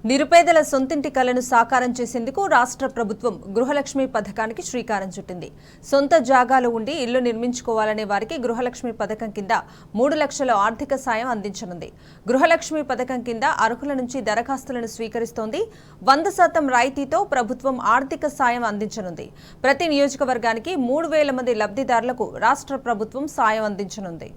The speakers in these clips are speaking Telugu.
నిరుపేదల సొంతింటి కలను సాకారం చేసేందుకు రాష్ట్ర ప్రభుత్వం గృహలక్ష్మి పథకానికి శ్రీకారం చుట్టింది. సొంత జాగాలో ఉండి ఇల్లు నిర్మించుకోవాలనే వారికి గృహలక్ష్మి పథకం కింద 3 లక్షల ఆర్థిక సాయం అందించనుంది. గృహలక్ష్మి పథకం కింద అర్హుల నుంచి దరఖాస్తులను స్వీకరిస్తోంది. 100% రాయితీతో ప్రభుత్వం ఆర్థిక సాయం అందించనుంది. ప్రతి నియోజకవర్గానికి 3,000 మంది లబ్ధిదారులకు రాష్ట్ర ప్రభుత్వం సాయం అందించనుంది.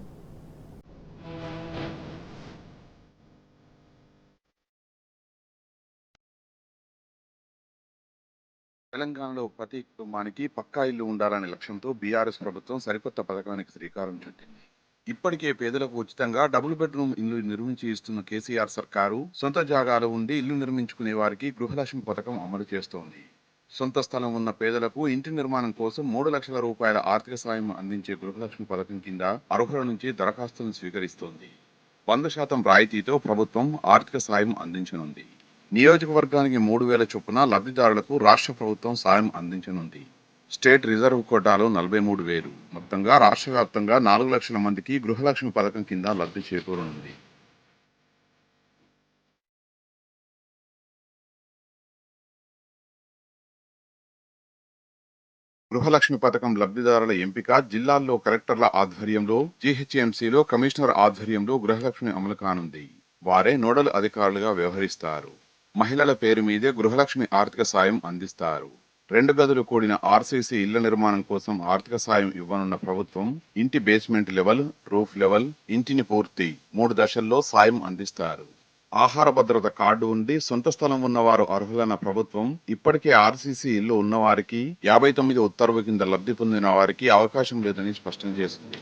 తెలంగాణలో ప్రతి కుటుంబానికి పక్కా ఇల్లు ఉండాలనే లక్ష్యంతో బీఆర్ఎస్ ప్రభుత్వం సరికొత్త పథకానికి శ్రీకారం చుట్టింది. ఇప్పటికే పేదలకు ఉచితంగా డబుల్ బెడ్రూమ్ ఇల్లు నిర్మించి ఇస్తున్న కేసీఆర్ సర్కారు సొంత జాగాలో ఉండి ఇల్లు నిర్మించుకునే వారికి గృహలక్ష్మి పథకం అమలు చేస్తోంది. సొంత స్థలం ఉన్న పేదలకు ఇంటి నిర్మాణం కోసం 3 లక్షల రూపాయల ఆర్థిక సాయం అందించే గృహలక్ష్మి పథకం కింద అర్హుల నుంచి దరఖాస్తులను స్వీకరిస్తోంది. 100% రాయితీతో ప్రభుత్వం ఆర్థిక సాయం అందించనుంది. నియోజకవర్గానికి 3,000 చొప్పున లబ్ధిదారులకు రాష్ట్ర ప్రభుత్వం సాయం అందించనుంది. స్టేట్ రిజర్వ్ కోటాలో 43,000. మొత్తంగా రాష్ట్ర వ్యాప్తంగా 4 లక్షల మందికి గృహలక్ష్మి పథకం కింద లబ్ధి చేకూరనుంది. గృహలక్ష్మి పథకం లబ్ధిదారుల ఎంపిక జిల్లాల్లో కలెక్టర్ల ఆధ్వర్యంలో, జీహెచ్ఎంసీలో కమిషనర్ ఆధ్వర్యంలో గృహలక్ష్మి అమలు కానుంది. వారే నోడల్ అధికారులుగా వ్యవహరిస్తారు. మహిళల పేరు మీదే గృహలక్ష్మి ఆర్థిక సాయం అందిస్తారు. 2 గదులు కూడిన ఆర్సీసీ ఇళ్ల నిర్మాణం కోసం ఆర్థిక సాయం ఇవ్వనున్న ప్రభుత్వం ఇంటి బేస్మెంట్ లెవెల్, రూఫ్ లెవెల్, ఇంటిని పూర్తి 3 దశల్లో సాయం అందిస్తారు. ఆహార భద్రత కార్డు ఉండి సొంత స్థలం ఉన్నవారు అర్హులన్న ప్రభుత్వం ఇప్పటికే ఆర్సీసీ ఇల్లు ఉన్నవారికి 59 ఉత్తర్వు కింద లబ్ధి పొందిన వారికి అవకాశం లేదని స్పష్టం చేసింది.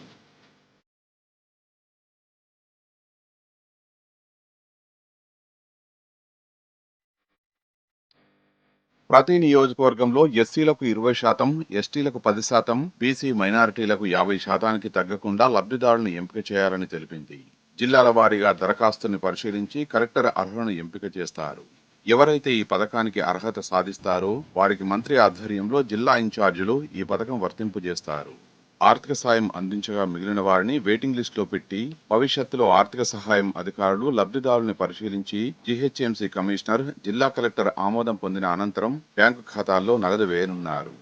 ప్రతి నియోజకవర్గంలో ఎస్సీలకు 20%, ఎస్టీలకు 10%, బీసీ మైనారిటీలకు 50%కి తగ్గకుండా లబ్ధిదారులను ఎంపిక చేయాలని తెలిపింది. జిల్లాల వారీగా దరఖాస్తుని పరిశీలించి కలెక్టర్ అర్హులను ఎంపిక చేస్తారు. ఎవరైతే ఈ పథకానికి అర్హత సాధిస్తారో వారికి మంత్రి ఆధ్వర్యంలో జిల్లా ఇన్ఛార్జీలు ఈ పథకం వర్తింపజేస్తారు. ఆర్థిక సాయం అందించగా మిగిలిన వారిని వెయిటింగ్ లిస్టులో పెట్టి భవిష్యత్తులో ఆర్థిక సహాయం అధికారులు లబ్ధిదారుల్ని పరిశీలించి జీహెచ్ఎంసీ కమిషనర్, జిల్లా కలెక్టర్ ఆమోదం పొందిన అనంతరం బ్యాంకు ఖాతాల్లో నగదు వేయనున్నారు.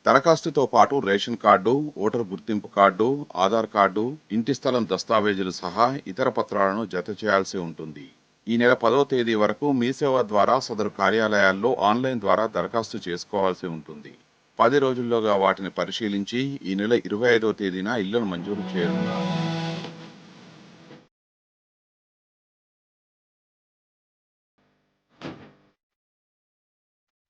దరఖాస్తుతో పాటు రేషన్ కార్డు, ఓటరు గుర్తింపు కార్డు, ఆధార్ కార్డు, ఇంటి స్థలం దస్తావేజులు సహా ఇతర పత్రాలను జత చేయాల్సి ఉంటుంది. ఈ నెల 10వ తేదీ వరకు మీ సేవ ద్వారా సదరు కార్యాలయాల్లో ఆన్లైన్ ద్వారా దరఖాస్తు చేసుకోవాల్సి ఉంటుంది. 10 రోజుల్లోగా వాటిని పరిశీలించి ఈ నెల 25వ తేదీన ఇళ్లను మంజూరు చేయనున్నారు.